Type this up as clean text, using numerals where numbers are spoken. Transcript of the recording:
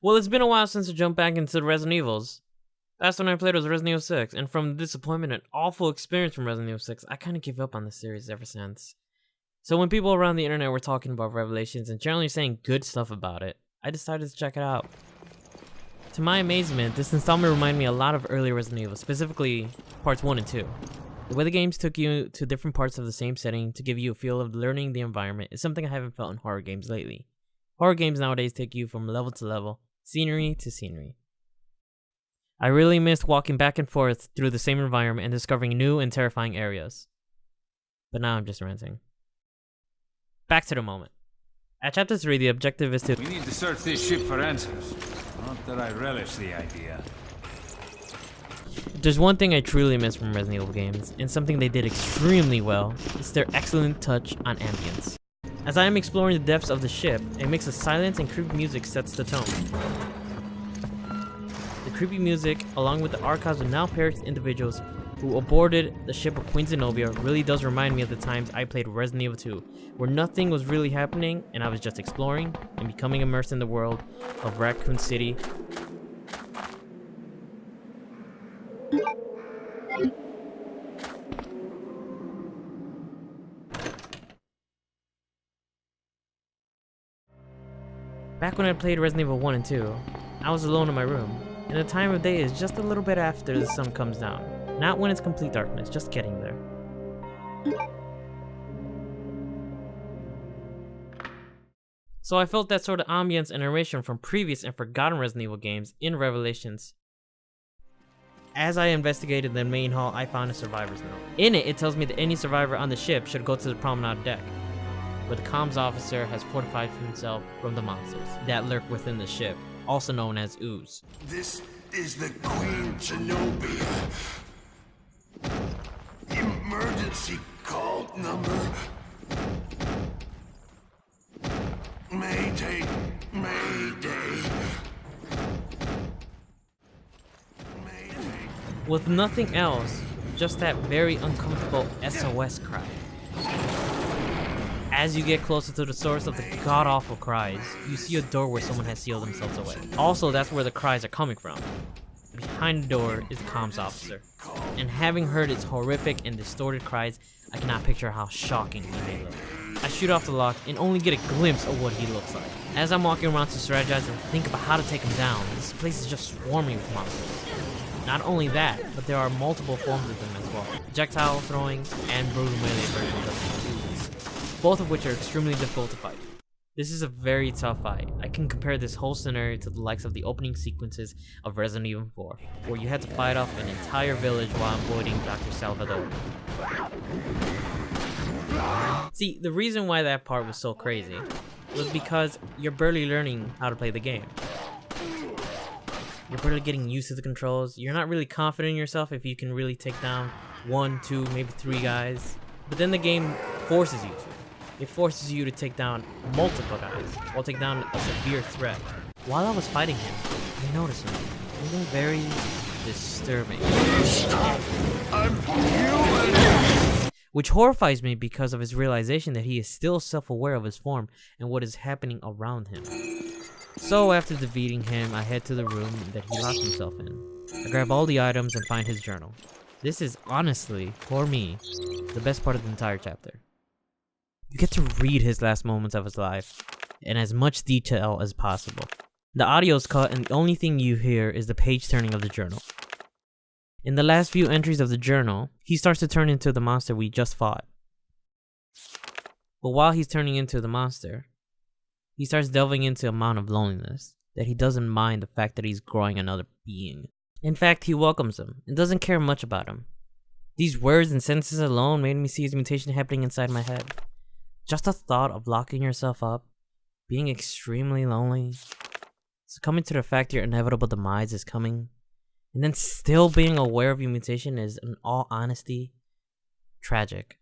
Well, it's been a while since I jumped back into the Resident Evils. Last one I played was Resident Evil 6, and from the disappointment and awful experience from Resident Evil 6, I kind of gave up on the series ever since. So when people around the internet were talking about Revelations and generally saying good stuff about it, I decided to check it out. To my amazement, this installment reminded me a lot of earlier Resident Evil, specifically parts 1 and 2. The way the games took you to different parts of the same setting to give you a feel of learning the environment is something I haven't felt in horror games lately. Horror games nowadays take you from level to level, scenery to scenery. I really missed walking back and forth through the same environment and discovering new and terrifying areas. But now I'm just ranting. Back to the moment. At Chapter 3, the objective is to... We need to search this ship for answers. Not that I relish the idea. If there's one thing I truly miss from Resident Evil games, and something they did extremely well, it's their excellent touch on ambience. As I am exploring the depths of the ship, a mix of silence and creepy music sets the tone. The creepy music, along with the archives of now-perished individuals who aborted the ship of Queen Zenobia, really does remind me of the times I played Resident Evil 2, where nothing was really happening and I was just exploring and becoming immersed in the world of Raccoon City. Back when I played Resident Evil 1 and 2, I was alone in my room, and the time of day is just a little bit after the sun comes down. Not when it's complete darkness, just getting there. So I felt that sort of ambience and narration from previous and forgotten Resident Evil games in Revelations. As I investigated the main hall, I found a survivor's note. In it, it tells me that any survivor on the ship should go to the promenade deck, where the comms officer has fortified himself from the monsters that lurk within the ship, also known as ooze. This is the Queen Zenobia. Emergency call number. Mayday, Mayday. Mayday. With nothing else, just that very uncomfortable SOS cry. As you get closer to the source of the god-awful cries, you see a door where someone has sealed themselves away. Also, that's where the cries are coming from. Behind the door is the comms officer, and having heard its horrific and distorted cries, I cannot picture how shocking he may look. I shoot off the lock and only get a glimpse of what he looks like. As I'm walking around to strategize and think about how to take him down, this place is just swarming with monsters. Not only that, but there are multiple forms of them as well. Projectile throwing and brutal melee versions of them, both of which are extremely difficult to fight. This is a very tough fight. I can compare this whole scenario to the likes of the opening sequences of Resident Evil 4, where you had to fight off an entire village while avoiding Dr. Salvador. See, the reason why that part was so crazy was because you're barely learning how to play the game. You're barely getting used to the controls. You're not really confident in yourself if you can really take down 1, 2, maybe 3 guys. But then the game forces you to. It forces you to take down multiple guys, while take down a severe threat. While I was fighting him, I noticed something very disturbing. I'm human. Which horrifies me because of his realization that he is still self-aware of his form and what is happening around him. So after defeating him, I head to the room that he locked himself in. I grab all the items and find his journal. This is honestly, for me, the best part of the entire chapter. You get to read his last moments of his life in as much detail as possible. The audio is cut and the only thing you hear is the page turning of the journal. In the last few entries of the journal, he starts to turn into the monster we just fought. But while he's turning into the monster, he starts delving into a amount of loneliness that he doesn't mind the fact that he's growing another being. In fact, he welcomes him and doesn't care much about him. These words and sentences alone made me see his mutation happening inside my head. Just the thought of locking yourself up, being extremely lonely, succumbing to the fact your inevitable demise is coming, and then still being aware of your mutation is, in all honesty, tragic.